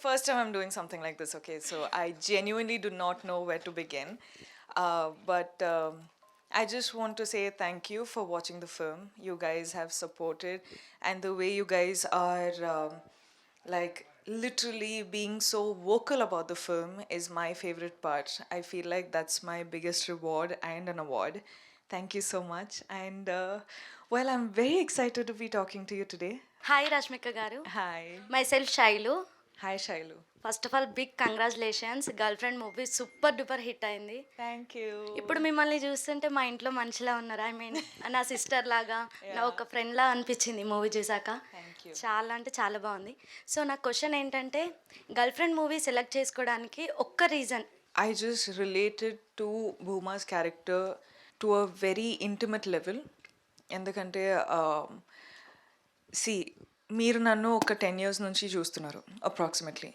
first time I'm doing something like this, okay? So I genuinely do not know where to begin. But I just want to say thank you for watching the film. You guys have supported, and the way you guys are like literally being so vocal about the film is my favorite part. I feel like that's my biggest reward and an award. Thank you so much. And well, I'm very excited to be talking to you today. Hi Rashmika garu. Hi. Myself Shailu. Hi, Shailu. First of all big congratulations. Girlfriend movie super duper hit అయింది. Thank you. ఇప్పుడు మిమ్మల్ని చూస్తుంటే మా ఇంట్లో మనిషిలా ఉన్నారు. I mean నా sister లాగా, నా ఒక ఫ్రెండ్లా అనిపించింది మూవీ చూసాక. Thank you. చాలా అంటే చాలా బాగుంది. సో నా క్వశ్చన్ ఏంటంటే, గర్ల్ ఫ్రెండ్ మూవీ సెలెక్ట్ చేసుకోవడానికి ఒక్క reason. I just related to Bhuma's character to a very intimate level. ఎందుకంటే సి మీరు నన్ను ఒక 10 years నుంచి చూస్తున్నారు అప్రాక్సిమేట్లీ,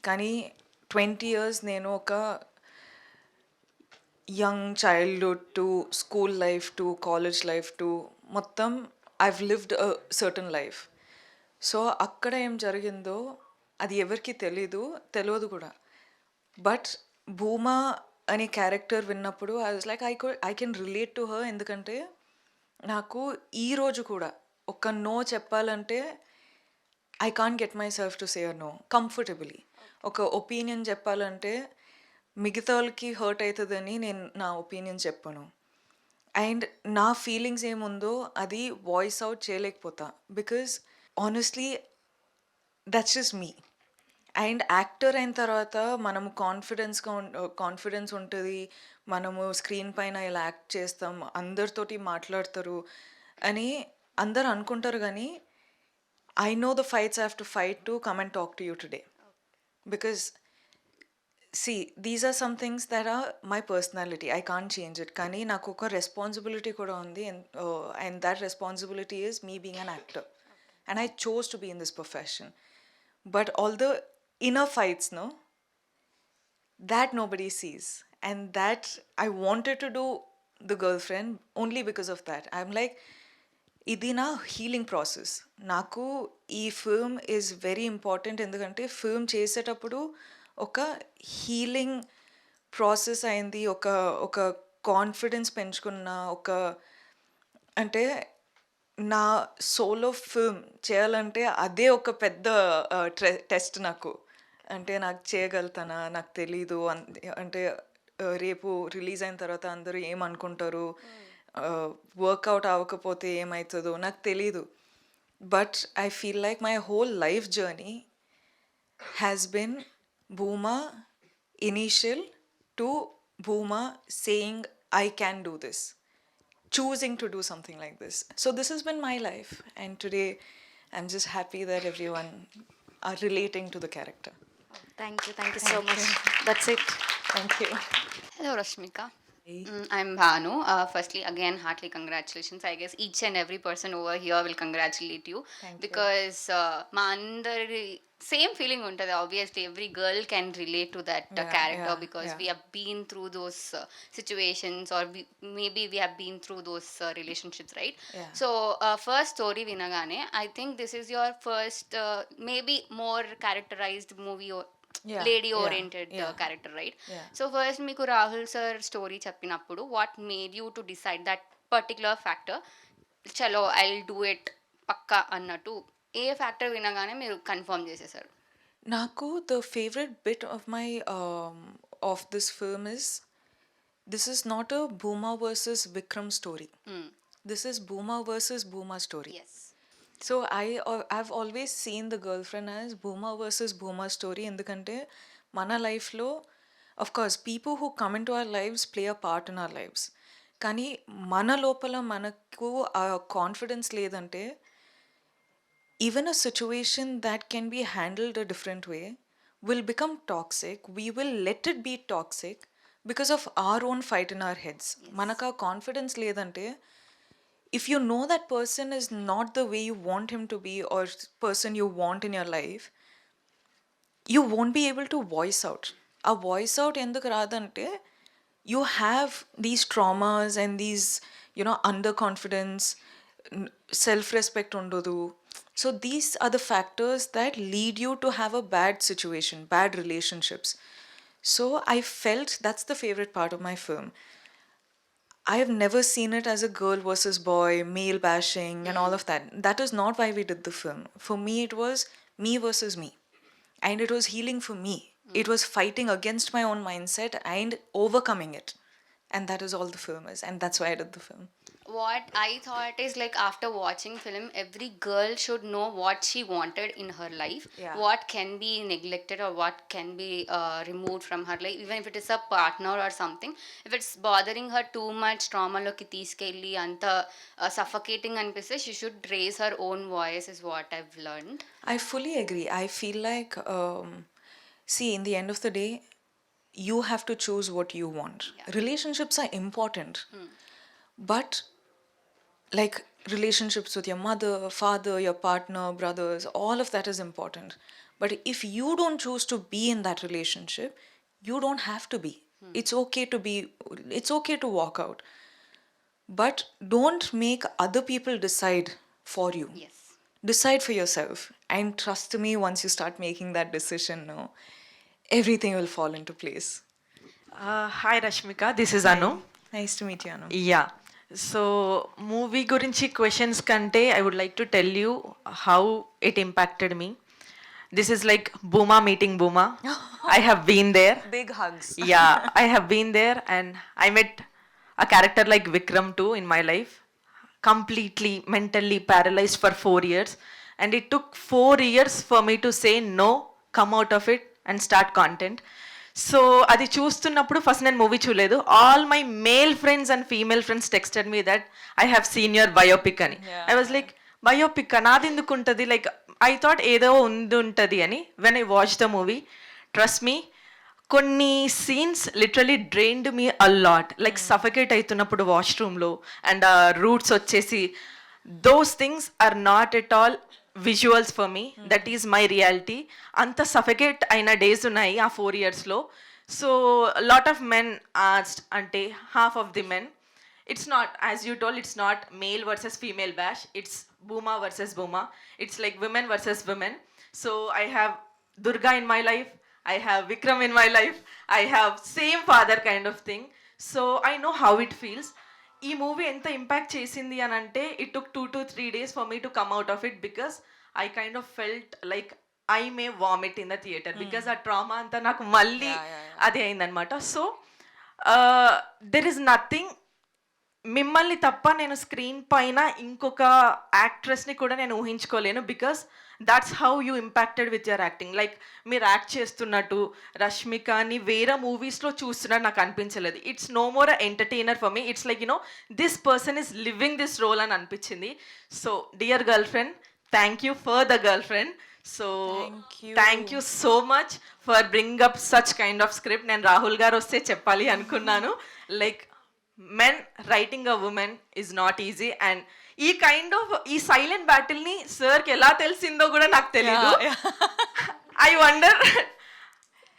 కానీ 20 years నేను ఒక young childhood to school life to college life to మొత్తం I've lived a certain life. So అక్కడ ఏం జరిగిందో అది ఎవరికి తెలియదు కూడా. బట్ భూమా అనే క్యారెక్టర్ విన్నప్పుడు I was like I can relate to her. ఎందుకంటే నాకు ఈరోజు కూడా ఒక నో చెప్పాలంటే I can't get myself to say a no comfortably. ఒక ఒపీనియన్ చెప్పాలంటే మిగతా వాళ్ళకి హర్ట్ అవుతుందని నేను నా ఒపీనియన్ చెప్పను. అండ్ నా ఫీలింగ్స్ ఏముందో అది వాయిస్ అవుట్ చేయలేకపోతా. Because honestly that's just me. And actor అయిన తర్వాత మనము కాన్ఫిడెన్స్ ఉంటుంది, మనము స్క్రీన్ పైన ఇలా యాక్ట్ చేస్తాం, అందరితోటి మాట్లాడతారు అని అందరు అనుకుంటారు. కానీ I know the fights I have to fight to come and talk to you today. Because see, these are some things that are my personality. I can't change it. కానీ నాకు ఒక రెస్పాన్సిబిలిటీ కూడా ఉంది, and that responsibility is me being an actor. And I chose to be in this profession. But all the inner fights, no, that nobody sees. And that I wanted to do the girlfriend only because of that. I'm like, ఇది నా healing process. నాకు ఈ film is very important. ఎందుకంటే film చేసేటప్పుడు ఒక healing process అయింది, ఒక confidence పెంచుకున్న ఒక, అంటే నా సోలో ఫిల్మ్ చేయాలంటే అదే ఒక పెద్ద టెస్ట్ నాకు. అంటే నాకు చేయగలుగుతానా నాకు తెలీదు. అంటే రేపు రిలీజ్ అయిన తర్వాత అందరూ ఏమనుకుంటారు, వర్కౌట్ అవ్వకపోతే ఏమవుతుందో నాకు తెలీదు. But I feel like my whole life journey has been Bhuma initial to Bhuma saying I can do this, choosing to do something like this. So this has been my life, and today I'm just happy that everyone are relating to the character. Thank you so much. That's it. Thank you. Hello, Rashmika. I'm Bhanu. Firstly, again, heartily congratulations. I guess each and every person over here will congratulate you. Thank you. Because మా అందరి same feeling ఉంటుంది. Obviously, every girl can relate to that character because we have been through those situations, or maybe we have been through those relationships, right? Yeah. So, first story vinagane, I think this is your first, maybe more characterized movie or Yeah, lady yeah, oriented yeah. character, right? Yeah. So first మీకు Rahul sir story చెప్పినప్పుడు what made you to decide that particular factor, చలో I will do it పక్కా అన్నట్టు ఏ factor వినగానే మీరు confirm చేసేసారు? నాకు the favorite bit of my of this film is, this is not a Bhuma versus Vikram story. This is Bhuma versus Bhuma story. Yes. So I've always seen the girlfriend as Bhuma versus Bhuma story. ఎందుకంటే మన లైఫ్లో of course people who come into our lives play a part in our lives. కానీ మన లోపల మనకు ఆ confidence లేదంటే even a situation that can be handled a different way will become toxic. We will let it be toxic because of our own fight in our heads. మనకు ఆ confidence లేదంటే, if you know that person is not the way you want him to be or person you want in your life, you won't be able to voice out. A voice out enduku radante, you have these traumas and these, underconfidence, self respect ఉండదు. So these are the factors that lead you to have a bad situation, bad relationships. So I felt that's the favorite part of my film. I have never seen it as a girl versus boy, male bashing, and all of that. That is not why we did the film. For me, it was me versus me. And it was healing for me. It was fighting against my own mindset and overcoming it. And that is all the film is. And that's why I did the film. What I thought is like after watching film, every girl should know what she wanted in her life, Yeah. what can be neglected or what can be removed from her life, even if it is a partner or something. If it's bothering her too much, ట్రామాలోకి తీసుకెళ్ళి అంత suffocating అనిపిస్తే she should raise her own voice is what I've learned. I fully agree. I feel like, see, in the end of the day, you have to choose what you want. Yeah. Relationships are important. But like relationships with your mother, father, your partner, brothers, all of that is important. But if you don't choose to be in that relationship, you don't have to be. It's okay to be, it's okay to walk out. But don't make other people decide for you. Yes. Decide for yourself. And trust me, once you start making that decision, no, everything will fall into place. Hi Rashmika, this is Anu. Nice to meet you, Anu. Yeah. So movie గురించి questions కంటే I would like to tell you how it impacted me. This is like Booma meeting Booma. I have been there. Big hugs. Yeah, I have been there and I met a character like Vikram too in my life. Completely mentally paralyzed for 4 years. And it took 4 years for me to say no, come out of it and start content. So అది చూస్తున్నప్పుడు first నేను movie చూడలేదు. All my male friends and female friends texted me that I have seen your biopic అని. I was like biopic నాది ఎందుకు ఉంటుంది, like I thought ఏదో ఉంటుంది అని. When I watch the movie, trust me, కొన్ని scenes literally drained me a lot. Like suffocate అవుతున్నప్పుడు వాష్రూమ్లో అండ్ రూట్స్ వచ్చేసి, those things are not at all visuals for me. That is my reality. అంత suffocate అయిన days ఉన్నాయి ఆ 4 yearsలో. So lot of men asked, అంటే half of the men, it's not, as you told, it's not male versus female bash, it's Booma versus Booma. It's like women versus women. So I have Durga in my life, I have Vikram in my life, I have same father kind of thing. So I know how it feels. ఈ movie ఎంత impact చేసింది అని అంటే, it took 2 to 3 days for me to come out of it, because I kind of felt like I may vomit in the theatre, because ఆ trauma అంతా నాకు మళ్ళీ అది అయిందనమాట. సో దెర్ ఇస్ నథింగ్, మిమ్మల్ని తప్ప నేను స్క్రీన్ పైన ఇంకొక యాక్ట్రెస్ని కూడా నేను ఊహించుకోలేను, because that's how you impacted with your acting. Like మీరు యాక్ట్ చేస్తున్నట్టు రష్మికని వేరే మూవీస్లో చూస్తున్నట్టు నాకు అనిపించలేదు. It's no more entertainer for me, it's like you know this person is living this role అని అనిపించింది. So dear girl friend, thank you for the girl friend. So thank you so much for bring up such kind of script. నేను రాహుల్ గారు వస్తే చెప్పాలి అనుకున్నాను, like men writing a woman is not easy, and ఈ kind of ఈ silent battle ని sir కి ఎలా తెలిసిందో కూడా నాకు తెలియదు. ఐ వండర్,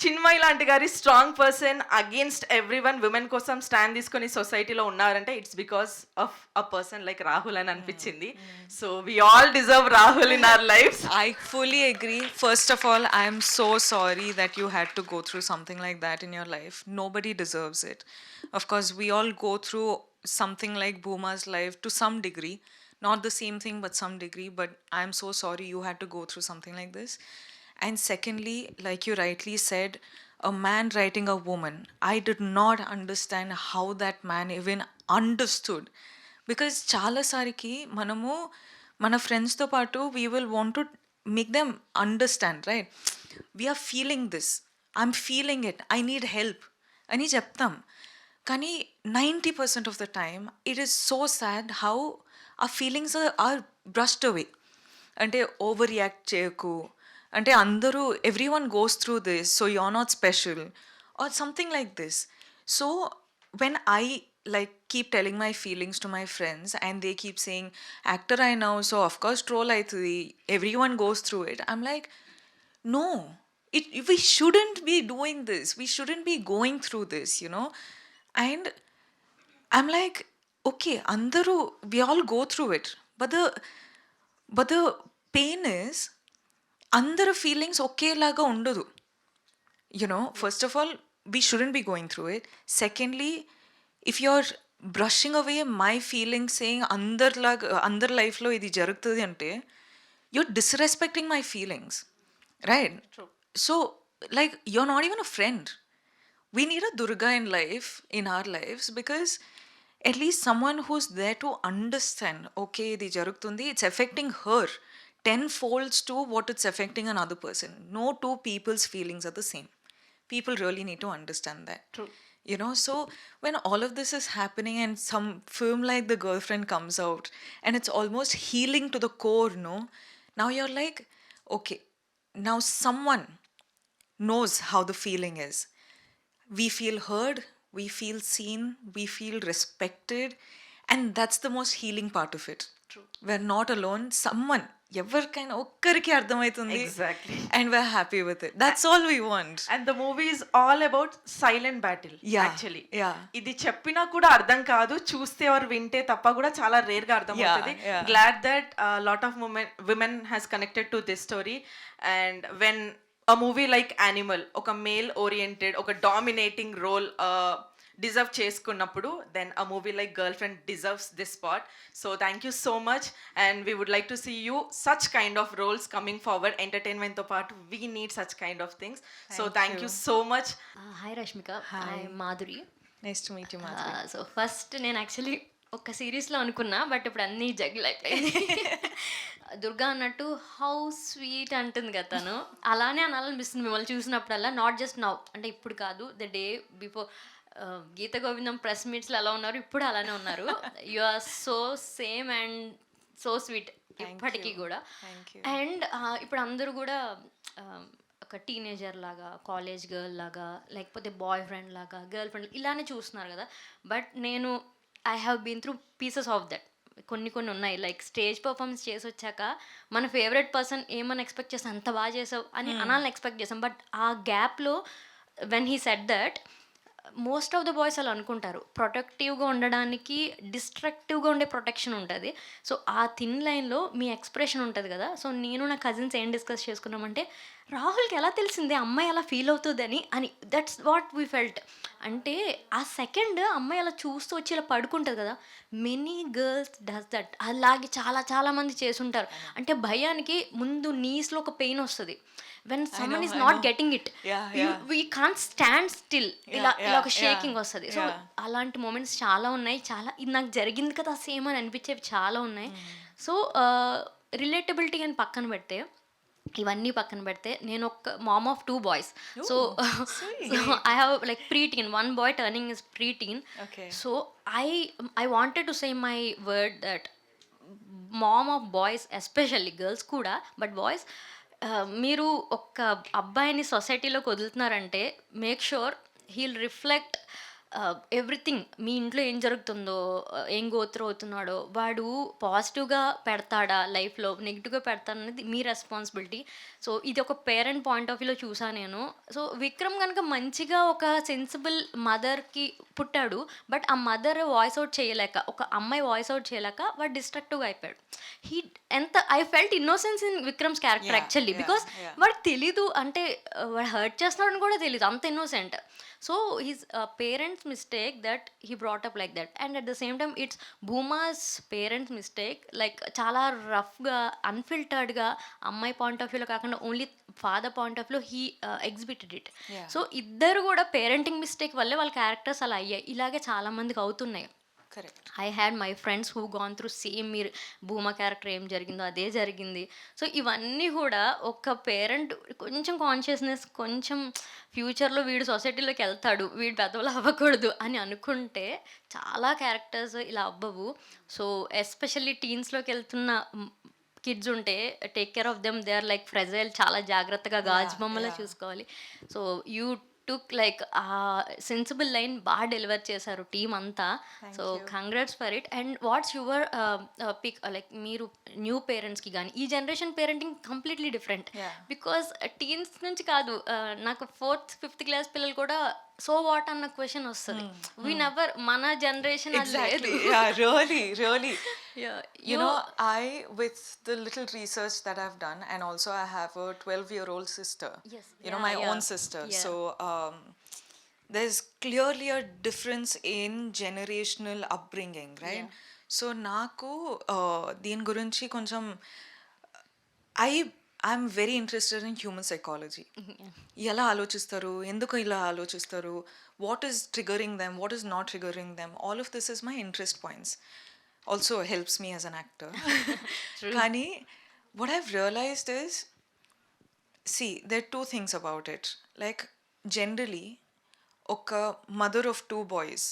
చిన్మయ్ లాంటి గారి strong person against every one, women కోసం స్టాండ్ తీసుకొని సొసైటీలో ఉన్నారంటే it's because of a person like Rahul అని అనిపించింది. So we all deserve Rahul in our lives. I fully agree. First of all, I am so sorry that you had to go through something like that in your life. Nobody deserves it. Of course, we all go through something like Booma's life to some degree. Not the same thing, but some degree. But I am so sorry you had to go through something like this. And secondly, like you rightly said, a man writing a woman, I did not understand how that man even understood. Because చాలా సారికి మనము మన ఫ్రెండ్స్తో పాటు we will want to make them understand, right? We're feeling this, I'm feeling it, I need help అని చెప్తాం. కానీ 90% of the time it is so sad how ఆ feelings are brushed away. అంటే ఓవర్ రియాక్ట్ చేయకు, అంటే అందరూ every one goes through this, so you are not special or something like this. So when I like keep telling my feelings to my friends and they keep saying actor I know, so of course troll aitadi, everyone goes through it, I'm like, no, we shouldn't be doing this, we shouldn't be going through this, you know. And I'm like, okay, andaru, we all go through it, but the pain is అందరి feelings ఒకేలాగా ఉండదు. First of all, we shouldn't be going through it. Secondly, if you're brushing away my feelings saying అందరి లైఫ్లో ఇది జరుగుతుంది అంటే you're disrespecting my feelings, right? True. So, like, you're not even a friend. We need a Durga in our lives, because at least someone who's there to understand, okay, ఇది జరుగుతుంది, it's affecting her 10 folds to what it's affecting another person. No two people's feelings are the same. People really need to understand that. True. So when all of this is happening and some film like The Girlfriend comes out and it's almost healing to the core, no? Now you're like, okay, now someone knows how the feeling is. We feel heard, we feel seen, we feel respected, and that's the most healing part of it. True. We're not alone. Someone, ఎవరికైనా ఒక్కరికి అర్థమవుతుంది, Exactly. and we're happy with it. That's all we want. And the movie is all about silent battle. Yeah, Actually. yeah. ఇది చెప్పినా కూడా అర్థం కాదు, చూస్తే or వింటే తప్ప కూడా చాలా రేర్ గా అర్థం అవుతుంది. yeah. Glad that a lot of women has connected to this story. And when a movie like Animal, ఒక male oriented, ఒక dominating role deserve చేసుకున్నప్పుడు, then a movie like Girlfriend deserves this spot. So thank you so much, and we would like to see you such kind of roles coming forward. Entertainment తో పాటు we need such kind of things. So thank you so much. Hi Rashmika, I Madhuri. Nice to meet you, Madhuri. So first నేను actually ఒక సిరీస్లో అనుకున్నా, but ఇప్పుడు అన్నీ జగ్గులు అయిపోయింది. దుర్గా అన్నట్టు హౌ స్వీట్ అంటుంది కదా తను, అలానే అనాలనిపిస్తుంది మిమ్మల్ని చూసినప్పుడల్లా. నాట్ జస్ట్ నౌ, అంటే ఇప్పుడు కాదు, the day before Geetha Govindam press మీట్స్లో ఎలా ఉన్నారు, ఇప్పుడు అలానే ఉన్నారు. You are so same and so sweet ఇప్పటికీ కూడా. అండ్ ఇప్పుడు అందరూ కూడా ఒక టీనేజర్ లాగా, కాలేజ్ గర్ల్ లాగా, లేకపోతే బాయ్ ఫ్రెండ్ లాగా, గర్ల్ ఫ్రెండ్ ఇలానే చూస్తున్నారు కదా. బట్ నేను I have been through pieces of that. కొన్ని ఉన్నాయి, లైక్ స్టేజ్ పర్ఫార్మెన్స్ చేసి వచ్చాక మన ఫేవరెట్ పర్సన్ ఏమని ఎక్స్పెక్ట్ చేస్తాం, అంత బాగా చేసావు అని అనాలని ఎక్స్పెక్ట్ చేసాం. బట్ ఆ గ్యాప్లో when he said that, most of the boys అలా అనుకుంటారు, ప్రొటెక్టివ్గా ఉండడానికి డిస్ట్రక్టివ్గా ఉండే ప్రొటెక్షన్ ఉంటుంది. సో ఆ థిన్ లైన్లో మీ ఎక్స్ప్రెషన్ ఉంటుంది కదా. సో నేను నా కజిన్స్ ఏం డిస్కస్ చేసుకున్నామంటే, రాహుల్కి ఎలా తెలిసిందే అమ్మాయి అలా ఫీల్ అవుతుందని అని. That's what we felt. అంటే ఆ సెకండ్ అమ్మాయి అలా చూస్తూ వచ్చి ఇలా పడుకుంటుంది కదా, మెనీ గర్ల్స్ డస్ దట్. అలాగే చాలా మంది చేసుంటారు. అంటే భయానికి ముందు నీస్లో ఒక పెయిన్ వస్తుంది. when someone is not getting it, we can't stand still, ఇలా ఒక షేకింగ్ వస్తుంది. సో అలాంటి మూమెంట్స్ చాలా ఉన్నాయి. చాలా ఇది నాకు జరిగింది కదా సేమ్ అని అనిపించేవి చాలా ఉన్నాయి. సో రిలేటబిలిటీ అని పక్కన పెడితే, ఇవన్నీ పక్కన పెడితే, నేను ఒక mom of 2 boys. So I have like preteen, 1 boy turning is pre-teen. సో I wanted to say my word that mom of boys, especially girls కూడా, but boys, మీరు ఒక అబ్బాయిని సొసైటీలోకి వదులుతున్నారంటే make sure he'll reflect everything. మీ ఇంట్లో ఏం జరుగుతుందో, ఏం గోత్ర అవుతున్నాడో, వాడు పాజిటివ్గా పెడతాడా లైఫ్లో, నెగిటివ్గా పెడతాడనేది మీ రెస్పాన్సిబిలిటీ. సో ఇది ఒక పేరెంట్ పాయింట్ ఆఫ్ వ్యూలో చూసాను నేను. సో విక్రమ్ కనుక మంచిగా ఒక సెన్సిబుల్ మదర్కి పుట్టాడు, బట్ ఆ మదర్ వాయిస్ అవుట్ చేయలేక, ఒక అమ్మాయి వాయిస్ అవుట్ చేయలేక వాడు డిస్ట్రక్టివ్గా అయిపోయాడు. I felt innocence in Vikram's character actually, because వాడికి తెలీదు, అంటే వాడు హర్ట్ చేస్తున్నాడని కూడా తెలీదు, అంత innocent. So his parents' mistake that he brought up like that, and at the same time it's Bhuma's parents' mistake, like chala rough ga, unfiltered ga, అమ్మాయి point of వ్యూలో కాకుండా ఓన్లీ ఫాదర్ పాయింట్ ఆఫ్ వ్యూలో he exhibited it. So ఇద్దరు కూడా parenting mistake వల్లే వాళ్ళ characters అలా అయ్యాయి. ఇలాగే చాలా మందికి అవుతున్నాయి. I had my friends who gone through same, మీరు భూమా క్యారెక్టర్ ఏం జరిగిందో అదే జరిగింది. సో ఇవన్నీ కూడా ఒక పేరెంట్ కొంచెం కాన్షియస్నెస్, కొంచెం ఫ్యూచర్లో వీడు సొసైటీలోకి వెళ్తాడు, వీడు పెద్దవాళ్ళు అవ్వకూడదు అని అనుకుంటే చాలా క్యారెక్టర్స్ ఇలా అవ్వవు. సో ఎస్పెషల్లీ టీన్స్లోకి వెళ్తున్న కిడ్స్ ఉంటే take care of them, they are like fragile, చాలా జాగ్రత్తగా గాజు బొమ్మలా చూసుకోవాలి. So you took like a sensible line బాగా డెలివర్ చేశారు టీమ్ అంతా. So congrats for it. And what's your pick, like మీరు న్యూ పేరెంట్స్కి కానీ, ఈ generation parenting completely different. Because teens నుంచి కాదు, నాకు 4th, 5th క్లాస్ పిల్లలు కూడా సో వాట్ అన్న క్వశ్చన్ వస్తుంది. వి నెవర్, మన జనరేషన్ అది లేదు. Exactly. Yeah, really, really. Yeah, You know, with the little research that I've done, and also I have a 12-year-old sister. Yes. You know, Yeah, my yeah. own sister. Yeah. So there's clearly a difference in generational upbringing, right? So నాకు దీని గురించి కొంచెం I'm very interested in human psychology. ఎలా ఆలోచిస్తారు, ఎందుకు ఇలా ఆలోచిస్తారు, what is triggering them, what is not triggering them, all of this is my interest points. Also helps me as an actor. కానీ what I've realised is, see, there are two things about it. Like, generally, ఒక mother of two boys,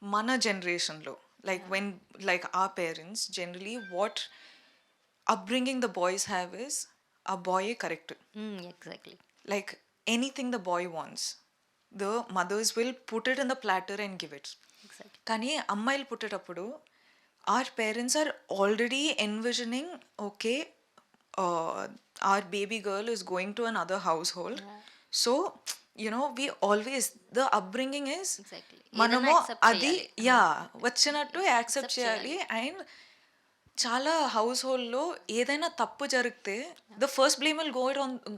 మన జనరేషన్లో, like when, like our parents, generally what upbringing the boys have is, a boy correct. Exactly. Like, anything the boy wants, the mothers will put it in the platter and give it. Exactly. కానీ అమ్మాయిలు పుట్టేటప్పుడు our parents are already envisioning, okay, our baby girl is going to another household. So, you know, we always, the upbringing is, Exactly. మనము ఏదైనా accept అది చేయాలి. వచ్చినట్టు accept చేయాలి. And చాలా house హోల్డ్లో ఏదైనా తప్పు జరిగితే the first blame will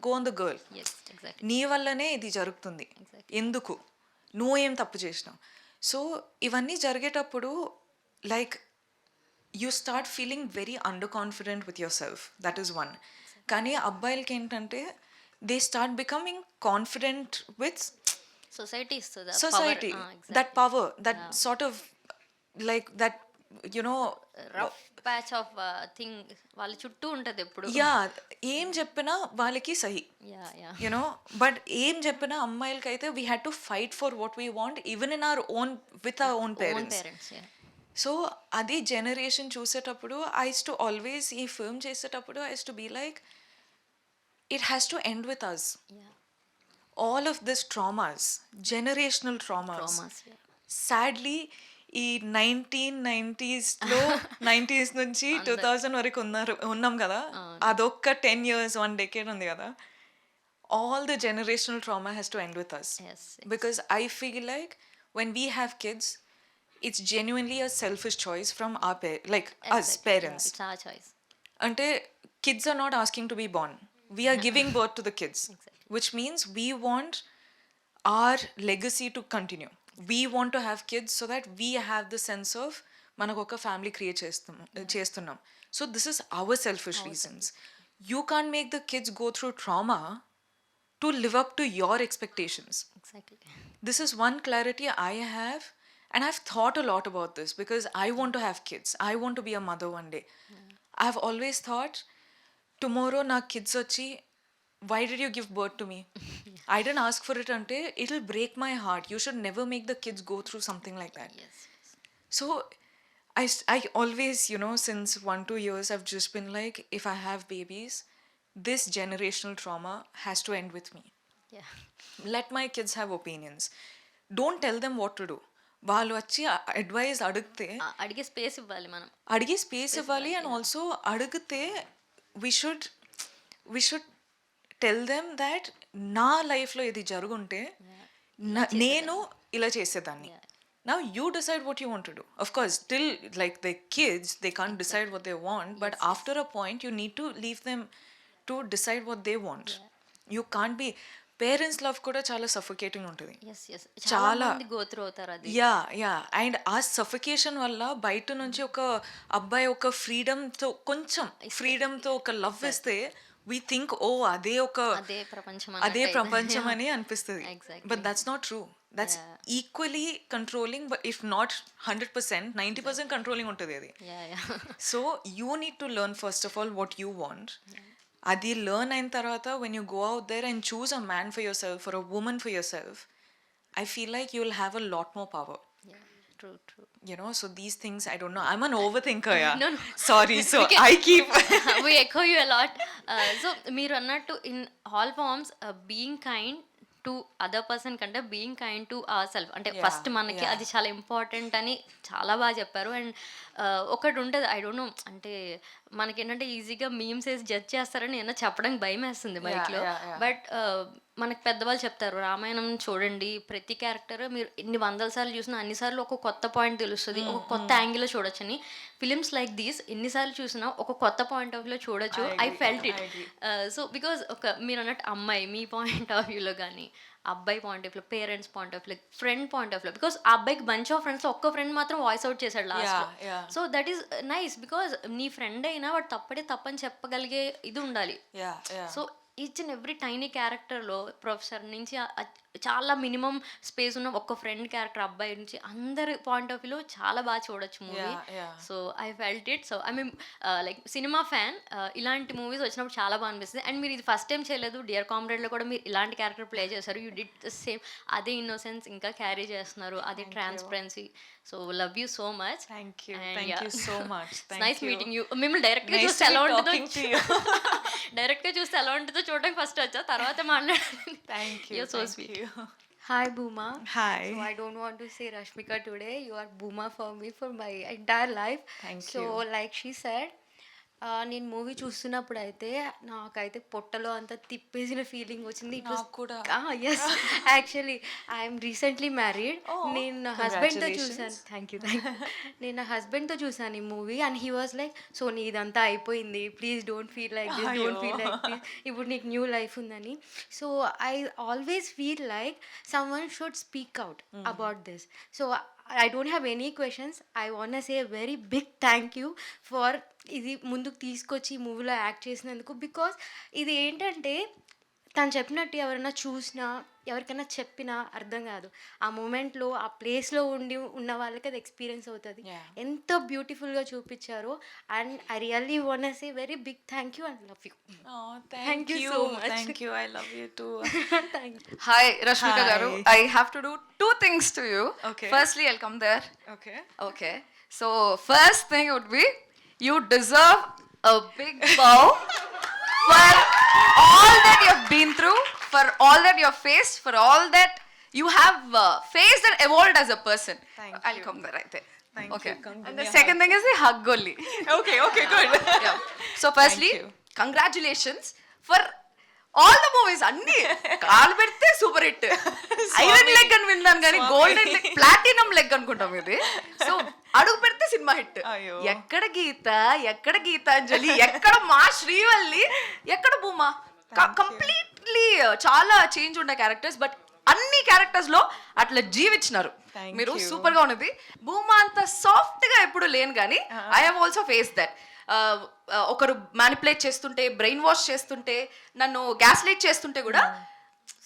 go on the girl. Yes, exactly. నీ వల్లనే ఇది జరుగుతుంది, ఎందుకు, నువ్వు ఏం తప్పు చేసినావు. సో ఇవన్నీ జరిగేటప్పుడు like you start feeling very under confident with your self. That is one. కానీ అబ్బాయిలకి ఏంటంటే they start becoming confident with society ఇస్తుంది society, that power, that sort of like that, you know, rough patch of thing వాళ్ళ చుట్టూ ఉంటుంది ఎప్పుడు. ఏం చెప్పినా వాళ్ళకి సహి, యునో. బట్ ఏం చెప్పినా అమ్మాయిలకైతే we had to fight for what we want, even in our own, with our own parents. So అది జనరేషన్ చూసేటప్పుడు ఐ యూస్ టు ఆల్వేస్, ఈ ఫిల్మ్ చేసేటప్పుడు I use to be like, it has to end with us. All of this traumas, generational traumas, sadly ఈ 1990s-లో 90s నుంచి 2000 వరకు ఉన్నాం కదా, అదొక్క 10 years, 1 decade ఉంది కదా. All the generational trauma has to end with us. Yes. Because I feel like when we have kids, it's genuinely a selfish choice from our us parents. It's our choice. Ante kids are not asking to be born. We are giving birth to the kids. Exactly. Which means we want our legacy to continue. We want to have kids so that we have the sense of manaku oka family create chestunnam. So this is our selfish reasons. You can't make the kids go through trauma to live up to your expectations. Exactly. This is one clarity I have, and I've thought a lot about this because I want to have kids. I want to be a mother one day. I've always thought, tomorrow na kids vachi, why did you give birth to me? I didn't ask for it ante, it'll break my heart. You should never make the kids go through something like that. Yes. So I always, you know, since 1-2 years I've just been like, if I have babies, this generational trauma has to end with me. Yeah. Let my kids have opinions. Don't tell them what to do. వాళ్ళు వచ్చి advice అడిగితే అడిగే space ఇవ్వాలి, మనం అడిగే space ఇవ్వాలి. And also అడిగితే we should tell them that నా లైఫ్లో ఇది జరుగుంటే నేను ఇలా చేసేదాన్ని. Now you decide what you want to do. Of course, still like the kids, they can't decide what they want, but after a point you need to leave them to decide what they want. You can't be, parents love కూడా చాలా suffocating ఉంటుంది. చాలా go through అవుతారు అది. And ఆ suffocation వల్ల బయట నుంచి ఒక అబ్బాయి ఒక ఫ్రీడమ్తో, కొంచెం ఫ్రీడమ్తో ఒక లవ్ ఇస్తే we think, oh, అదే ప్రపంచం అని అనిపిస్తుంది. But that's not true. That's equally controlling, but if not 100%, 90% controlling ఉంటుంది అది. So you need to learn first of all what you want. అది లెర్న్ అయిన తర్వాత when you go out there and choose a man for yourself or a woman for yourself, I feel like you'll have a lot more power. True. You know, so these things, I don't know, I'm an overthinker. No. Sorry, so I keep we echo you a lot. So మీరు అన్నట్టు in all forms, being kind to other person కంటే being kind to our self అంటే first మనకి అది చాలా important అని చాలా బాగా చెప్పారు. అండ్ ఒకటి ఉంటుంది, ఐ డోంట్ నో, అంటే మనకి ఏంటంటే ఈజీగా మీమ్స్ వేసి జడ్జ్ చేస్తారని ఏమన్నా చెప్పడానికి భయం వేస్తుంది మైక్లో. బట్ మనకు పెద్దవాళ్ళు చెప్తారు రామాయణం చూడండి, ప్రతి క్యారెక్టర్ మీరు ఎన్ని వందల సార్లు చూసినా అన్నిసార్లు ఒక కొత్త పాయింట్ తెలుస్తుంది, ఒక కొత్త యాంగిల్లో చూడొచ్చని. ఫిలిమ్స్ లైక్ దీస్ ఎన్నిసార్లు చూసినా ఒక కొత్త పాయింట్ ఆఫ్ వ్యూలో చూడొచ్చు. I felt it. So because మీరు అన్నట్టు అమ్మాయి మీ పాయింట్ ఆఫ్ వ్యూలో కానీ, అబ్బాయి point of view, parents point of view, friend point of view, because ఆ అబ్బాయికి బంచ్ ఆఫ్ ఫ్రెండ్స్ ఒక్క ఫ్రెండ్ మాత్రం వాయిస్ అవుట్ చేశాడు last. So that is nice, because నీ ఫ్రెండ్ అయినా వాడు తప్పడే తప్పని చెప్పగలిగే ఇది ఉండాలి. So each and every tiny క్యారెక్టర్లో ప్రొఫెసర్ నుంచి చాలా మినిమం స్పేస్ ఉన్న ఒక్క ఫ్రెండ్ క్యారెక్టర్ అబ్బాయి నుంచి అందరి పాయింట్ ఆఫ్ వ్యూలో చాలా బాగా చూడొచ్చు movie. So I felt it. So I mean like cinema fan, ఇలాంటి మూవీస్ వచ్చినప్పుడు చాలా బాగా అనిపిస్తుంది. అండ్ మీరు ఇది ఫస్ట్ టైం చేయలేదు, డియర్ కామ్రేడ్లో కూడా మీరు ఇలాంటి క్యారెక్టర్ ప్లే చేశారు. You did the same. అదే ఇన్నోసెన్స్ ఇంకా క్యారీ చేస్తున్నారు, అదే transparency. So love you so much. Thank you so much. Nice meeting you. మిమ్మల్ని డైరెక్ట్గా చూస్తే ఎలా ఉంటుందో డైరెక్ట్గా చూస్తే ఎలా ఉంటుందో చూడడానికి ఫస్ట్ వచ్చా, తర్వాత మాట్లాడాలి. Thank you. So sweet. Hi Booma. Hi. So I don't want to say Rashmika today. You are Booma for me for my entire life. Thank so, you. like she said, నేను movie చూస్తున్నప్పుడు అయితే నాకైతే పొట్టలో అంతా తిప్పేసిన feeling వచ్చింది. Yes, actually I'm recently married. నేను నా హస్బెండ్తో చూసాను. Thank you. నేను నా హస్బెండ్తో చూసాను ఈ movie and he was like, so నీ ఇదంతా అయిపోయింది, please don't feel like this, don't feel like this, ఇప్పుడు నీకు న్యూ లైఫ్ ఉందని. So I always feel like someone should speak out about this. So I don't have any questions. I want to say a very big thank you for ఇది ముందుకు తీసుకొచ్చి ఈ మూవీలో act చేసినందుకు. Because ఇది ఏంటంటే తను చెప్పినట్టు ఎవరైనా చూసినా ఎవరికైనా చెప్పినా అర్థం కాదు, ఆ మూమెంట్లో ఆ ప్లేస్లో ఉన్న వాళ్ళకి అది ఎక్స్పీరియన్స్ అవుతుంది. ఎంత బ్యూటిఫుల్గా చూపించారో. And I really want say very big thank you and love you. Thank you so much. Thank you. I love you too. Thank you. Hi, Rashmika Garu. I have to do two things to you. Okay. Firstly, I'll come there. Okay. Okay. So, first thing would be, you deserve a big bow for all that you have been through, for all that you have faced, for all that you have faced and evolved as a person. I'll come there right there. Thank okay. you. Come And give the me a second thing is the hug only. Okay, good. Yeah. So, firstly, you. congratulations for all the movies. అన్ని కాలు పెడితే super hit. Iron leg అని విన్నాను కానీ golden leg, platinum leg అనుకుంటాం ఇది. So అడుగు పెడితే సినిమా హిట్. ఎక్కడ గీతాంజలి, ఎక్కడ మా శ్రీవల్లి, ఎక్కడ భూమా, కంప్లీట్లీ చాలా చేంజ్ ఉండే క్యారెక్టర్స్. బట్ అన్ని క్యారెక్టర్స్ లో అట్లా జీవించినారు మీరు. సూపర్ గా ఉన్నది. భూమా అంత సాఫ్ట్ గా ఎప్పుడు లేను కానీ I have also face that. ఒకరు మ్యానిపులేట్ చేస్తుంటే, బ్రెయిన్ వాష్ చేస్తుంటే, నన్ను గ్యాస్ లైట్ చేస్తుంటే కూడా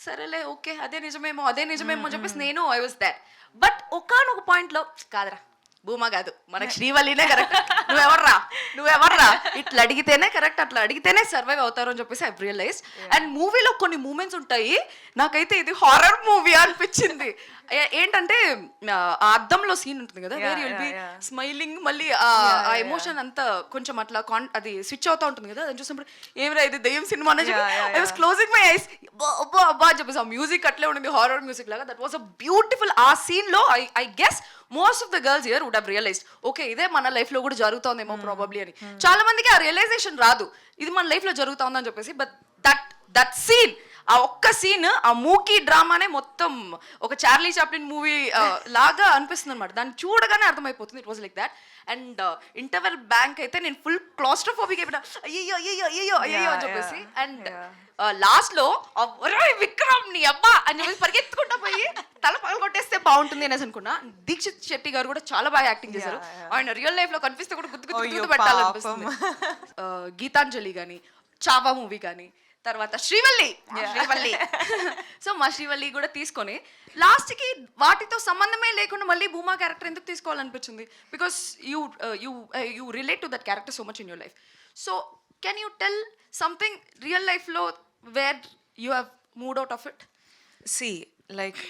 సరేలే ఓకే అదే నిజమేమో అని చెప్పేసి నేను ఐ వాజ్ దాట్. బట్ ఒకానొక పాయింట్లో కాదురా భూమా కాదు, మనకి శ్రీవల్లినే కరెక్ట్, నువ్వెవర్రా ఇట్లా అడిగితేనే కరెక్ట్, అట్లా అడిగితేనే సర్వైవ్ అవుతారు అని చెప్పేసి ఐ రియలైజ్. అండ్ మూవీలో కొన్ని మూమెంట్స్ ఉంటాయి, నాకైతే ఇది హారర్ మూవీ అనిపించింది. ఏంటంటే ఆ అద్దంలో సీన్ ఉంటుంది కదా, వేర్ యుల్ బి స్మైలింగ్, మళ్ళీ ఆ ఎమోషన్ అంతా కొంచెం అట్లా అది స్విచ్ అవుతా ఉంటుంది కదా, అది చూసినప్పుడు ఏమిరా ఇది దెయ్యం సినిమా అని చెప్పి I was closing my eyes, అబ్బా అని చెప్పేసి ఆ మ్యూజిక్ అట్లే ఉండింది, హారర్ మ్యూజిక్ లాగా. That was a beautiful. ఆ సీన్ లో I guess most of the girls here would have realised okay ఇదే మన లైఫ్ లో కూడా జరుగుతుందేమో ప్రాబబ్లీ అని. చాలా మందికి ఆ రియలైజేషన్ రాదు ఇది మన లైఫ్ లో జరుగుతుందని చెప్పేసి. బట్ దట్ సీన్, ఆ ఒక్క సీన్, ఆ మూకీ డ్రామానే మొత్తం ఒక చార్లీ చాప్లిన్ మూవీ లాగా అనిపిస్తుంది అనమాట. దాన్ని చూడగానే అర్థమైపోతుంది. It was like that. And interval bank అయితే నేను ఫుల్ క్లాస్ట్రోఫోబిక్ అయిపోయినా, అయ్యో అని చెప్పేసి. అండ్ లాస్ట్ లో విక్రమ్ నీ అబ్బా అని చెప్పేసి పరిగెత్తుకుంటా పోయి తల పగల కొట్టేస్తే బాగుంటుంది అనేసి అనుకున్నా. దీక్షిత్ శెట్టి గారు కూడా చాలా బాగా యాక్టింగ్ చేశారు. ఆయన రియల్ లైఫ్ లో కనిపిస్తే కూడా గుర్తు పెట్టాలనిపిస్తుంది. గీతాంజలి కానీ, చావా మూవీ కానీ, తర్వాత శ్రీవల్లి. సో మా శ్రీవల్లి కూడా తీసుకొని లాస్ట్కి వాటితో సంబంధమే లేకుండా మళ్ళీ భూమా క్యారెక్టర్ ఎందుకు తీసుకోవాలనిపించింది? Because you relate to that character so much in your life. So can you tell something real లైఫ్లో where you have moved out of it? Like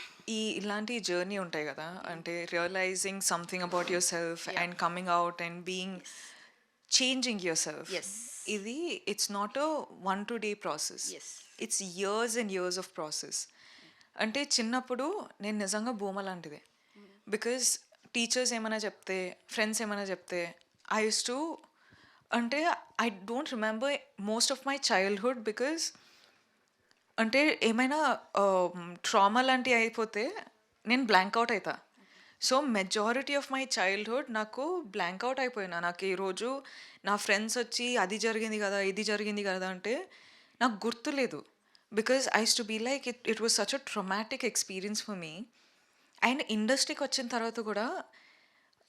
ఇలాంటి జర్నీ ఉంటాయి కదా, అంటే realising something about your self and coming out and being changing your self. ఇది it's not a 1-2 day process, it's years and years of process. అంటే చిన్నప్పుడు నేను నిజంగా భూమ లాంటిదే. బికాజ్ టీచర్స్ ఏమైనా చెప్తే, ఫ్రెండ్స్ ఏమైనా చెప్తే ఐ యూస్ టు, అంటే I don't remember most of my childhood because అంటే ఏమైనా ట్రామా లాంటివి అయిపోతే నేను బ్లాంక్ అవుట్ అవుతా. So majority of my childhood నాకు బ్లాంక్ అవుట్ అయిపోయినా. నాకు ఈరోజు నా ఫ్రెండ్స్ వచ్చి అది జరిగింది కదా, ఇది జరిగింది కదా అంటే నాకు గుర్తులేదు. Because I use to be like it was such a traumatic experience for me. And ఇండస్ట్రీకి వచ్చిన తర్వాత కూడా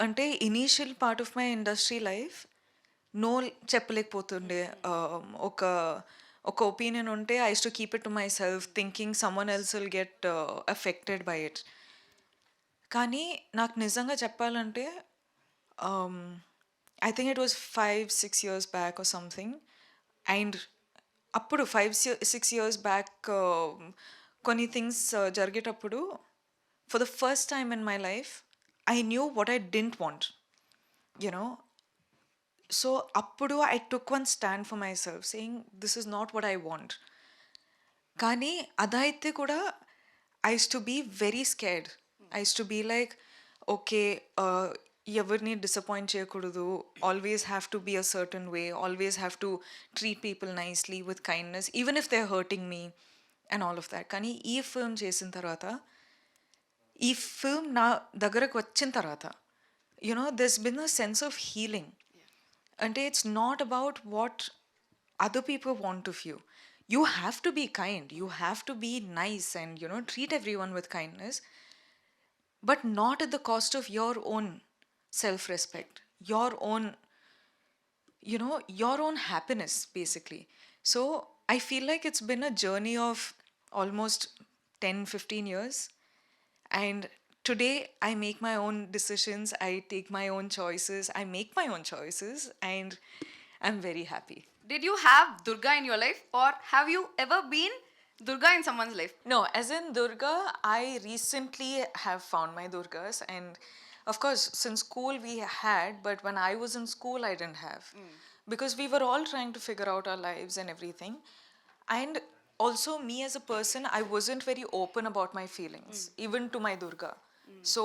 అంటే initial part of my industry life no చెప్పలేకపోతుండే. ఒక ఒక ఒపీనియన్ ఉంటే I to keep it to my self thinking someone else will get affected by it. కానీ నాకు నిజంగా చెప్పాలంటే I think it was 5-6 years back or something. And అప్పుడు 5-6 years back కొన్ని థింగ్స్ జరిగేటప్పుడు for the first time in my life, I knew what I didn't want, you know. So, appudu I took one stand for myself, saying, this is not what I want. Kani, adaithe kuda, I used to be very scared. I used to be like, okay, evarni disappoint cheyakududu, always have to be a certain way, always have to treat people nicely with kindness, even if they're hurting me, and all of that. Kani, ee film chesin tarvata, ఈ film నా దగ్గరకు వచ్చిన తర్వాత you know this been a sense of healing. అంటే it's not about what other people want of you. You have to be kind, you have to be nice and you know treat everyone with kindness, but not at the cost of your own self respect, your own your own happiness basically. So I feel like it's been a journey of almost 10-15 years. And today I make my own decisions, I take my own choices, I make my own choices, and I'm very happy. Did you have Durga in your life, or have you ever been Durga in someone's life? No, as in Durga, I recently have found my Durgas, and of course since school we had, but when I was in school I didn't have. Because we were all trying to figure out our lives and everything. And also me as a person, I wasn't very open about my feelings, even to my Durga. So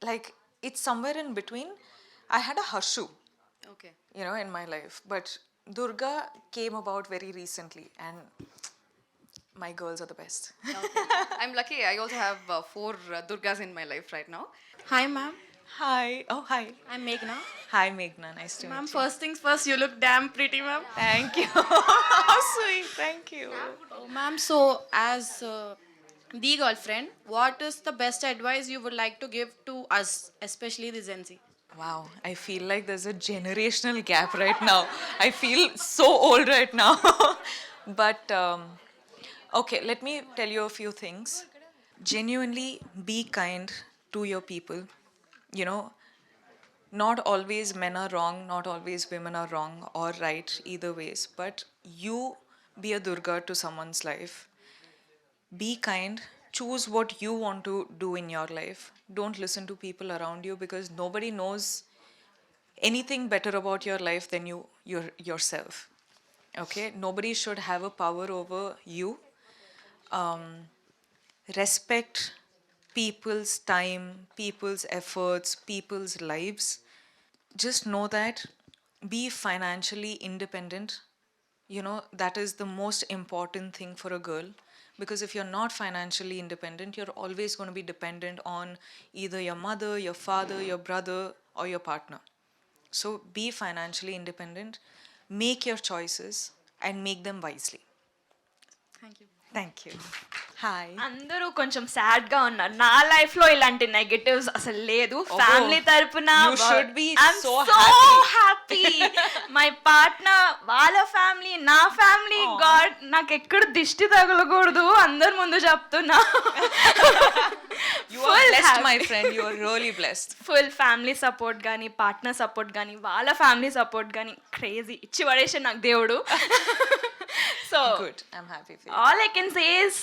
like it's somewhere in between. I had a Harshu, Okay. in my life, but Durga came about very recently, and my girls are the best. I'm lucky. I also have 4 Durgas in my life right now. Hi, ma'am. Hi. Oh, hi. I'm Meghna. Hi, Meghna. Nice to Ma'am, meet you. first things first, you look damn pretty, ma'am. Thank you. How sweet. Thank you. Oh, ma'am, so as the girlfriend, what is the best advice you would like to give to us, especially the Gen Z? Wow, I feel like there's a generational gap right now. I feel so old right now. But okay, let me tell you a few things. Genuinely be kind to your people. Not always men are wrong, not always women are wrong or right, either ways. But you be a Durga to someone's life. Be kind. Choose what you want to do in your life. Don't listen to people around you, because nobody knows anything better about your life than yourself. Okay? Nobody should have a power over you. Respect people's time, people's efforts, people's lives. Just know that be financially independent. That is the most important thing for a girl, because if you're not financially independent, you're always going to be dependent on either your mother, your father, your brother, or your partner. So be financially independent, make your choices, and make them wisely. Thank you. Thank you. Hi. అందరూ కొంచెం sad గా ఉన్నారు. నా life లో ఇలాంటి negatives అసలు లేదు. Family తరపున You should be so happy. My partner, వాళ్ళ ఫ్యామిలీ, నా ఫ్యామిలీ, గాడ్, నాకు ఎక్కడ దిష్టి తగలకూడదు అందరి ముందు చెప్తున్నా. You are blessed, my friend. You are really blessed. Full family support కానీ, పార్ట్నర్ సపోర్ట్ కానీ, వాళ్ళ ఫ్యామిలీ సపోర్ట్ కానీ క్రేజీ ఇచ్చి పడేసాడు నాకు దేవుడు. So Good. I'm happy for you. All I can say is,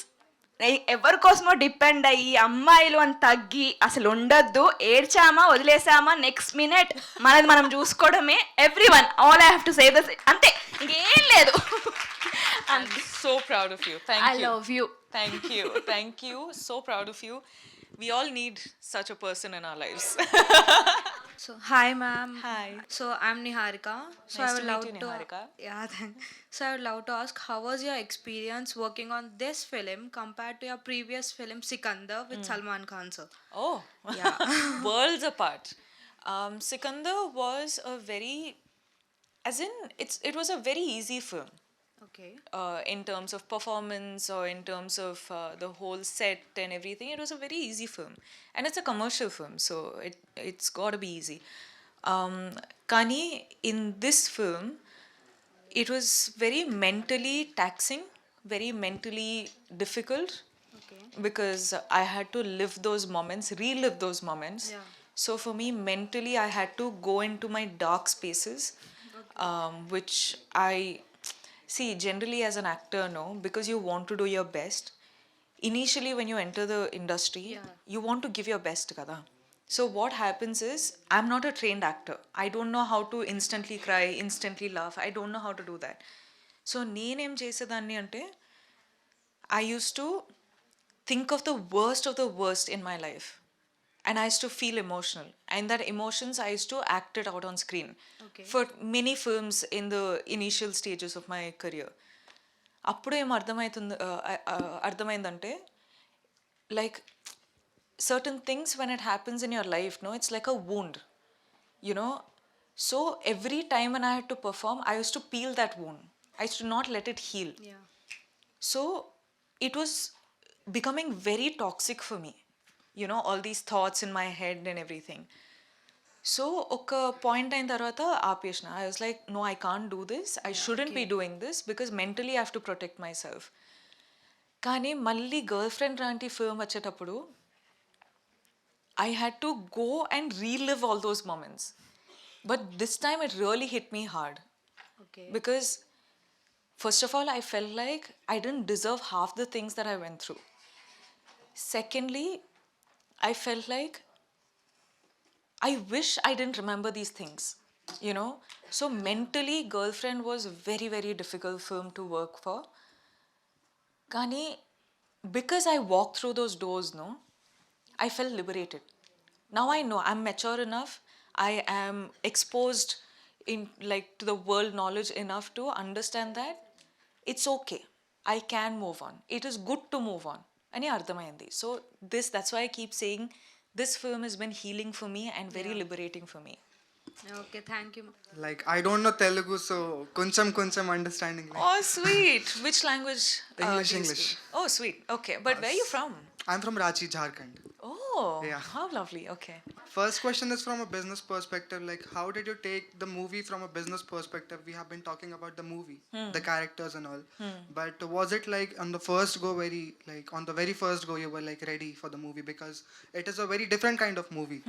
ఎవరి కోసమో డిపెండ్ అయ్యి అమ్మాయిలు అని తగ్గి అసలు ఉండొద్దు. ఏడ్చామా, వదిలేసామా, నెక్స్ట్ మినిట్ మనది మనం చూసుకోవడమే. Everyone, all I have to say this, అంతే, ఇంకేం లేదు. I'm so proud of you. Thank I you. love you. Thank you. Thank you. So proud of you. We all need such a person in our lives. So hi ma'am. Hi. So I'm Niharika. So Nice I to would meet love you, to Niharika. yeah. So I would love to ask, how was your experience working on this film compared to your previous film Sikandar with Salman Khan sir? Oh, Yeah. worlds apart. Sikandar was a very, as in, it was a very easy film. Okay. In terms of performance or in terms of the whole set and everything, it was a very easy film, and it's a commercial film, so it's got to be easy. Kani, in this film, it was very mentally taxing, very mentally difficult, Okay. because I had to live those moments, relive those moments. Yeah. So for me, mentally, I had to go into my dark spaces, which I see generally as an actor, no, because you want to do your best. Initially, when you enter the industry, Yeah. you want to give your best, kada. So what happens is, I'm not a trained actor. I don't know how to instantly cry, instantly laugh. I don't know how to do that. So నేనేం చేసేదాన్ని అంటే, I used to think of the worst in my life, and I used to feel emotional, and that emotions I used to act it out on screen. Okay. For many films in the initial stages of my career. అప్పుడు ఏం అర్థమైందంటే, like, certain things when it happens in your life, no, it's like a wound, you know. So every time when I had to perform, I used to peel that wound. I used to not let it heal. Yeah. So it was becoming very toxic for me, you know, all these thoughts in my head and everything. So ఒక point అయిన తర్వాత ఆపేసిన. I was like, no, I can't do this. I shouldn't be doing this, because mentally I have to protect myself. కానీ మళ్ళీ girl friend లాంటి film వచ్చేటప్పుడు, I had to go and relive all those moments. But this time it really hit me hard. Okay. Because, first of all, I felt like I didn't deserve half the things that I went through. Secondly, I felt like I wish I didn't remember these things, you know. So mentally, Girlfriend was a very, very difficult film to work for. Kani, because I walked through those doors, no, I felt liberated. Now I know I'm mature enough. I am exposed in, like, to the world knowledge enough to understand that it's okay. I can move on. It is good to move on. Ani ardhamayindi. So that's why I keep saying this film has been healing for me and very liberating for me. Okay, thank you. Like I don't know Telugu, so koncham understanding. Like, Oh, sweet. Which language? English, do you English. speak? Oh, sweet. Okay. But where are you from? I'm from Ranchi, Jharkhand. Oh, Yeah. how lovely. Okay. First question is from a business perspective. Like, how did you take the movie from a business perspective? We have been talking about the movie, the characters and all. But was it like on the first go, on the very first go, you were like ready for the movie, because it is a very different kind of movie.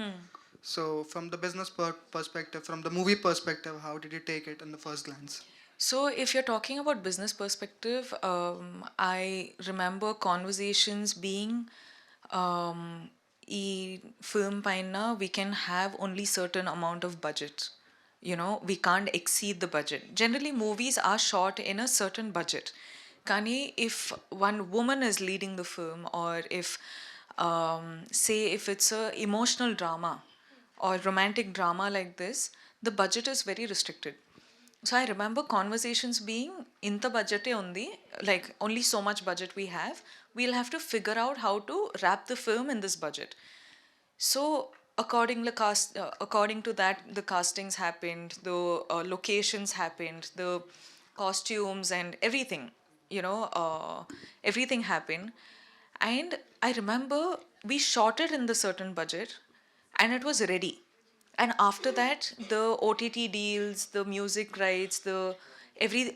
So, from the business perspective, from the movie perspective, how did you take it in the first glance? So, if you're talking about business perspective, I remember conversations being, e film paina, we can have only certain amount of budget. You know, we can't exceed the budget. Generally, movies are shot in a certain budget. Kani, if one woman is leading the film, or if, say, if it's a emotional drama or romantic drama like this, the budget is very restricted. So I remember conversations being, inta budget undi, like only so much budget we have. We'll have to figure out how to wrap the film in this budget. So according to that, the castings happened, the locations happened, the costumes and everything. You know, everything happened, and I remember we shot it in the certain budget, and it was ready. And after that, the OTT deals, the music rights,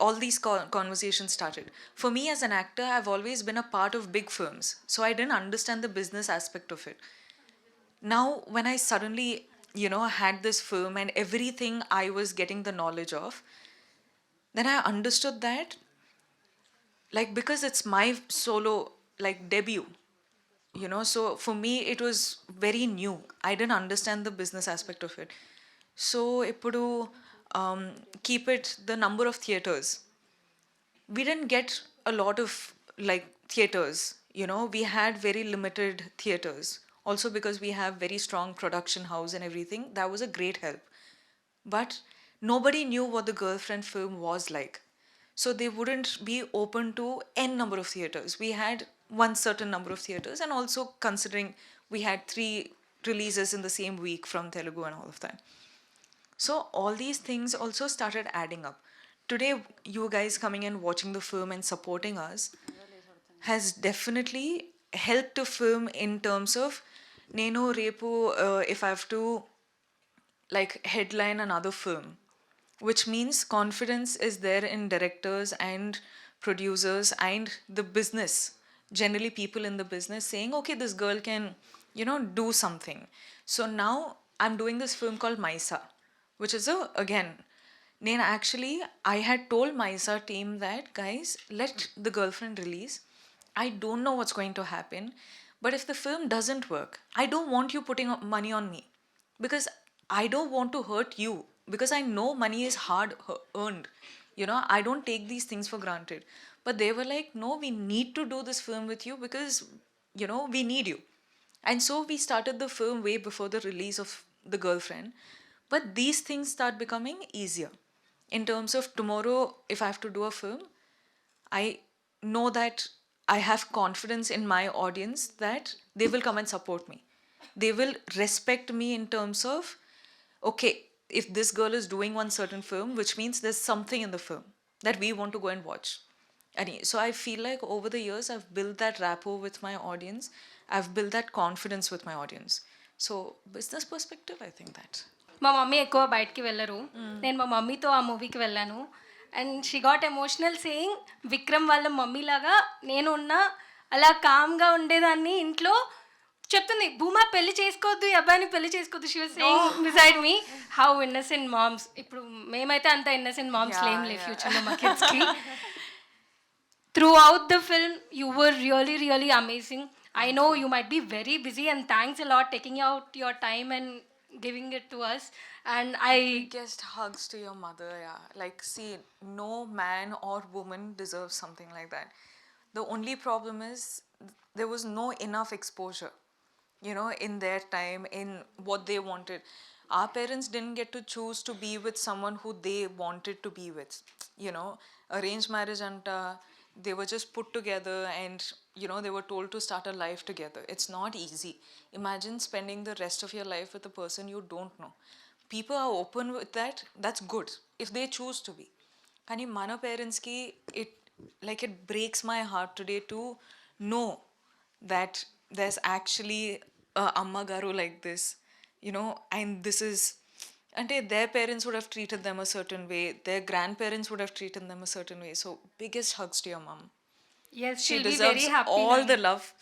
all these conversations started. For me as an actor, I've always been a part of big films, so I didn't understand the business aspect of it. Now when I suddenly, you know, had this film and everything I was getting the knowledge of, then I understood that, like, because it's my solo, like, debut, you know, so for me it was very new. I didn't understand the business aspect of it. So ippudu, keep it the number of theaters, we didn't get a lot of, like, theaters, you know. We had very limited theaters. Also because we have very strong production house and everything, that was a great help. But nobody knew what the girlfriend film was like. So they wouldn't be open to n number of theaters. We had one certain number of theaters, and also considering we had 3 releases in the same week from Telugu and all of that. So all these things also started adding up. Today, you guys coming and watching the film and supporting us has definitely helped the film in terms of Nenu Repu, if I have to like headline another film, which means confidence is there in directors and producers and the business, generally people in the business saying, okay, this girl can, do something. So now I'm doing this film called Maisa, which is again, I had told Maisa team that, guys, let the girlfriend release. I don't know what's going to happen, but if the film doesn't work, I don't want you putting money on me, because I don't want to hurt you, because I know money is hard earned. I don't take these things for granted. But they were like, no, we need to do this film with you because, we need you. And so we started the film way before the release of The Girlfriend. But these things start becoming easier. In terms of tomorrow, if I have to do a film, I know that I have confidence in my audience that they will come and support me. They will respect me in terms of, okay, if this girl is doing one certain film, which means there's something in the film that we want to go and watch. So I feel like over the years, I've built that rapport with my audience. I've built that confidence with my audience. So business perspective, I think that. మా mummy ఎక్కువ బయటికి వెళ్ళరు. నేను మా మమ్మీతో ఆ మూవీకి వెళ్ళాను. And she got emotional saying Vikram వాళ్ళ మమ్మీ లాగా నేను ఉన్నా, అలా కామ్గా ఉండేదాన్ని. ఇంట్లో చెప్తుంది, భూమా పెళ్లి చేసుకోవద్దు, ఈ అబ్బాయిని పెళ్లి చేసుకోవద్దు. She was saying beside me how innocent moms. ఇప్పుడు మేమైతే అంత ఇన్నసెంట్ మామ్స్ లేం లే ఫ్యూచర్లో మా కిడ్స్కి. Throughout the film, you were really, really amazing. I know you might be very busy, and thanks a lot taking out your time and giving it to us. And Biggest hugs to your mother, yeah. Like, see, no man or woman deserves something like that. The only problem is there was no enough exposure, in their time, in what they wanted. Our parents didn't get to choose to be with someone who they wanted to be with. Arranged marriage and they were just put together, and they were told to start a life together. It's not easy. Imagine spending the rest of your life with a person you don't know. People are open with that. That's good if they choose to be. Kani mana parents ki, it breaks my heart today to know that there's actually a amma garu like this, and this is. And their parents would have treated them a certain way. Their grandparents would have treated them a certain way. So biggest hugs to your mom. yes, She she'll be deserves very happy all now. the love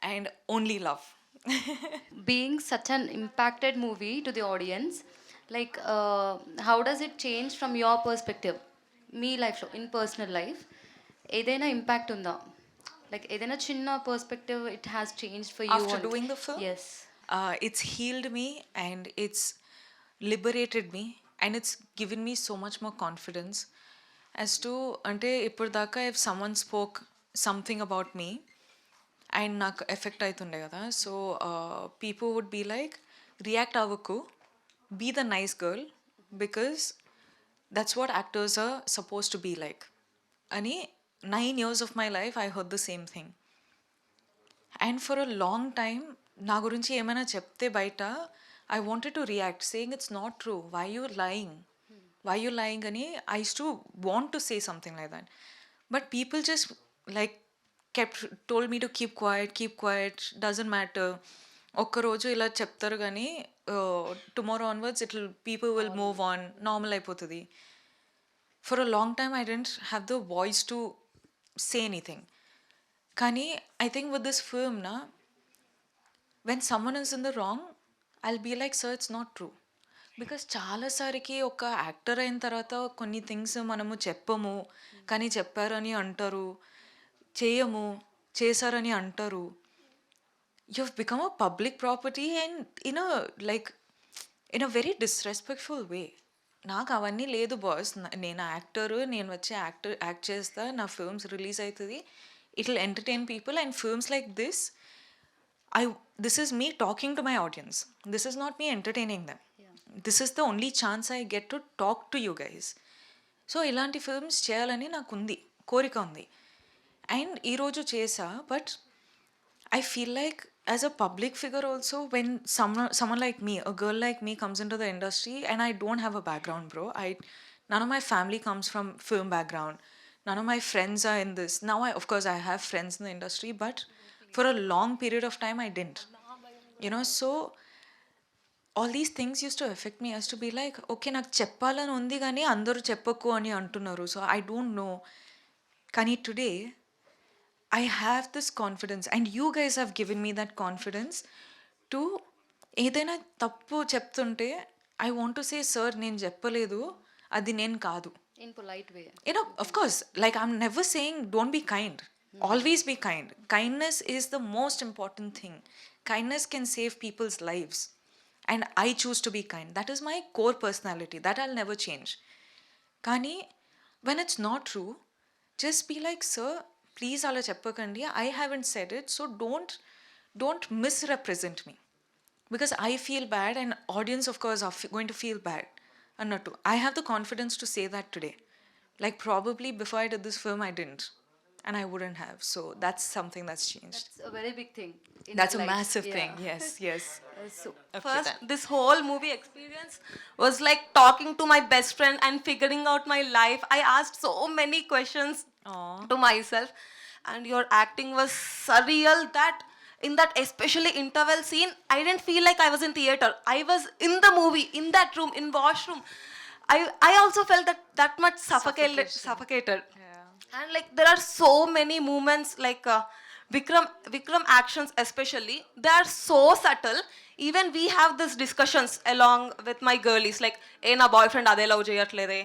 and only love. Being such an impacted movie to the audience, like how does it change from your perspective? Me life show in personal life, ఏదైనా impact ఉందా? Like ఏదైనా చిన్న perspective it has changed for you After doing the film? Yes. It's healed me, and it's liberated me, and it's given me so much more confidence as to, ippurdaka if someone spoke something about me and నాకు effect అవుతుండే కదా, so people would be like, react అవ్వకు, be the nice girl, because that's what actors are suppose to be like అని 9 years of my life I heard the same thing. And for a long time, నా గురించి ఏమైనా చెప్తే బయట, I wanted to react, saying it's not true. Why you lying? Why you lying? Ani, I used to want to say something like that. But people just told me to keep quiet, doesn't matter. ఒక్క రోజు ఇలా చెప్తారు కానీ tomorrow onwards people will move on, normal అయిపోతుంది. For a long time, I didn't have the voice to say anything. Kani, I think with this film, when someone is in the wrong, I'll be like, sir, it's not true. Because చాలా సారికి ఒక actor అయిన తర్వాత కొన్ని things మనము చెప్పము, కానీ చెప్పారని అంటారు, చేయము, చేశారని అంటారు. You've become a public property, and in a very disrespectful way. నాకు అవన్నీ లేదు బాస్. నేను యాక్టర్, నేను వచ్చి యాక్ట్ చేస్తా, నా ఫిల్మ్స్ రిలీజ్ అవుతుంది, it will entertain people. And films like this this is me talking to my audience. This is not me entertaining them. This is the only chance I get to talk to you guys. So ఇలాంటి films చేయాలని నాకు ఉంది, కోరిక ఉంది. And ఈరోజు చేసా. But I feel like as a public figure also, when someone like me, a girl like me comes into the industry, and I don't have a background, bro. None of my family comes from film background. None of my friends are in this. Now of course I have friends in the industry, but for a long period of time I didn't. So all these things used to affect me. I used to be like, okay, నాకు చెప్పాలని ఉంది కానీ అందరూ చెప్పకు అని అంటున్నారు. So I don't know. కానీ today I have this confidence, and you guys have given me that confidence to ఏదైనా తప్పు చెప్తుంటే I want to say, sir, నేను చెప్పలేదు, అది నేను కాదు. In polite way. Of course, like I'm never saying don't be kind. Always be kind. Kindness is the most important thing. Kindness can save people's lives. And I choose to be kind. That is my core personality. That I'll never change. Kani, when it's not true, just be like, sir, please ala cheppakandi. I haven't said it, so don't misrepresent me. Because I feel bad, and audience of course are going to feel bad. Annattu, I have the confidence to say that today. Like probably before I did this film I didn't, and I wouldn't have. So that's something that's changed. That's a very big thing. That's a massive thing. Yes. So, First, this whole movie experience was like talking to my best friend and figuring out my life. I asked so many questions to myself, and your acting was surreal. That in that especially interval scene, I didn't feel like I was in theater. I was in the movie, in that room, in washroom. I also felt that much suffocated. And like there are so many moments like Vikram actions especially, they are so subtle. Even we have these discussions along with my girlies, like na boyfriend ade love cheyatlede,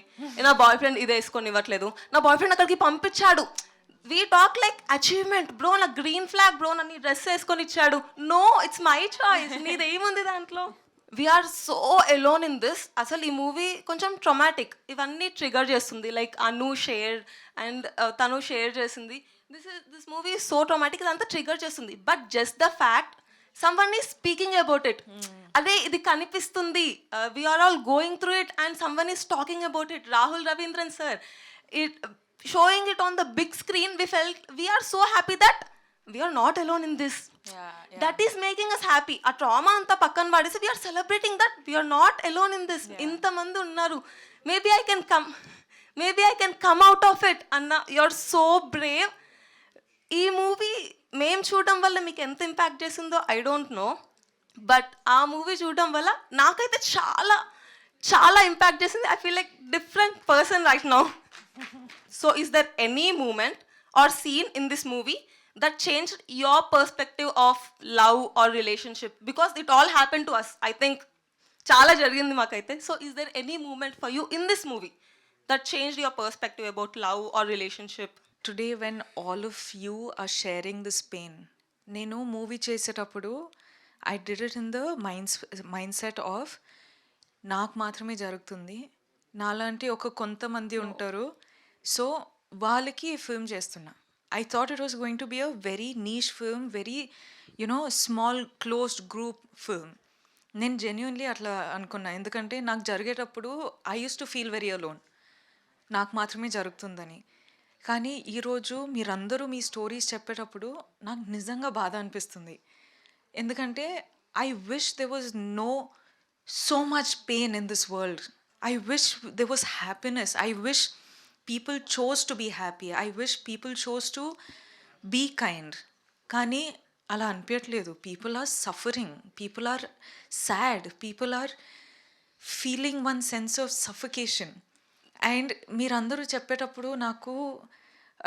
na boyfriend ide eskoni ivatledu, na boyfriend akadiki pampichadu. We talk like achievement, bro, na green flag, bro, na nee dress eskoni ichadu. No, it's my choice. Neede emundi dantlo. We are so alone in this. అసలు ఈ movie కొంచెం traumatic, ఇవన్నీ trigger చేస్తుంది. Like Anu share and తను share చేసింది. This movie so traumatic, ఇదంతా trigger చేస్తుంది. But just the fact someone is speaking about it, అదే ఇది కనిపిస్తుంది, we're all going through it and someone is talking about it. Rahul Ravindran sir showing it on the big screen, we are so happy that we are not alone in this. That is making us happy. A trauma anta pakkan vadesi, we are celebrating that we are not alone in this. Inta mandi unnaru, maybe I can come out of it. Anna, you're so brave. Ee movie mem chudam valla meeku enta impact chesindo I don't know, but aa movie chudam valla nakaithe చాలా impact chesindi. I feel like different person right now. So is there any moment or scene in this movie that changed your perspective of love or relationship? Because it all happened to us, I think chala jarigindi makaithe. So is there any moment for you in this movie that changed your perspective about love or relationship? Today when all of you are sharing this pain, nenu movie చేసేటప్పుడు I did it in the mindset of నాకు మాత్రమే జరుగుతుంది, నాలాంటి ఒక కొంతమంది ఉంటారు, so వాళ్ళకి ఈ ఫిల్మ్ చేస్తున్నా. I thought it was going to be a very niche film, very, small, closed group film. నేను జెన్యున్లీ అట్లా అనుకున్నా. ఎందుకంటే నాకు జరిగేటప్పుడు I use to feel very alone, నాకు మాత్రమే జరుగుతుందని. కానీ ఈరోజు మీరందరూ మీ స్టోరీస్ చెప్పేటప్పుడు నాకు నిజంగా బాధ అనిపిస్తుంది. ఎందుకంటే I wish there was so much pain in this world. I wish there was happiness. I wish people chose to be happy. I wish people chose to be kind. కానీ అలా అనిపించట్లేదు. People are suffering. People are sad. People are feeling one sense of suffocation. And మీరందరూ చెప్పేటప్పుడు నాకు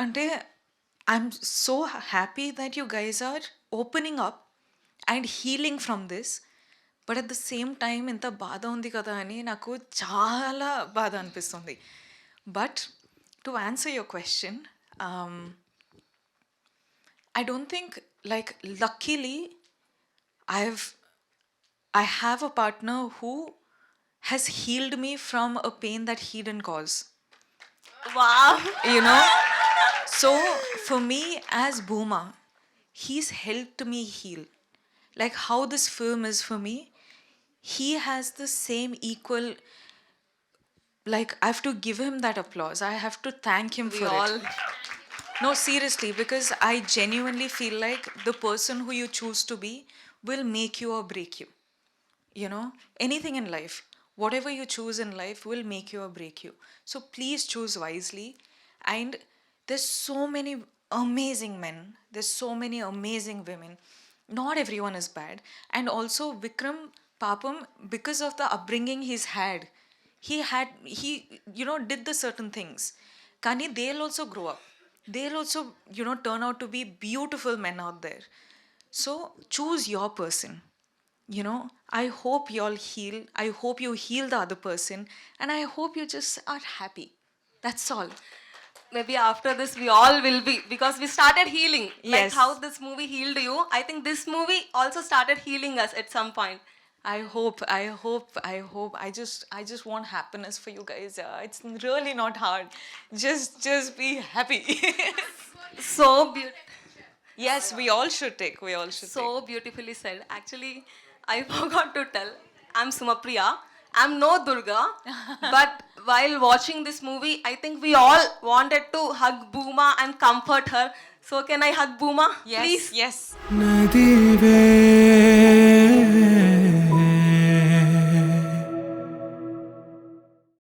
అంటే I'm so happy that you guys are opening up and healing from this. But at the same time ఎంత బాధ ఉంది కదా అని నాకు చాలా బాధ అనిపిస్తుంది. But to answer your question, I don't think, like, luckily I have a partner who has healed me from a pain that he didn't cause. Wow. So for me as Bhuma, he's helped me heal. like how this film is for me, he has the same equal, like I have to give him that applause. I have to thank him for it. No, seriously, because I genuinely feel like the person who you choose to be will make you or break you. You know, anything in life, whatever you choose in life will make you or break you. So please choose wisely. And there's so many amazing men, there's so many amazing women. Not everyone is bad. And also, Vikram Papam, because of the upbringing he did the certain things. Kani, they'll also grow up. They'll also, turn out to be beautiful men out there. So choose your person. I hope you all heal. I hope you heal the other person. And I hope you just are happy. That's all. Maybe after this we all will be, because we started healing. Like Yes. how this movie healed you, I think this movie also started healing us at some point. I hope. I just want happiness for you guys. It's really not hard. Just be happy. So beautiful. Yes, we all should take. We all should take. So beautifully said. Actually, I forgot to tell. I'm Sumapriya. I'm no Durga. But while watching this movie, I think we all wanted to hug Booma and comfort her. So can I hug Booma? Yes, Please? yes. ನದಿವೇ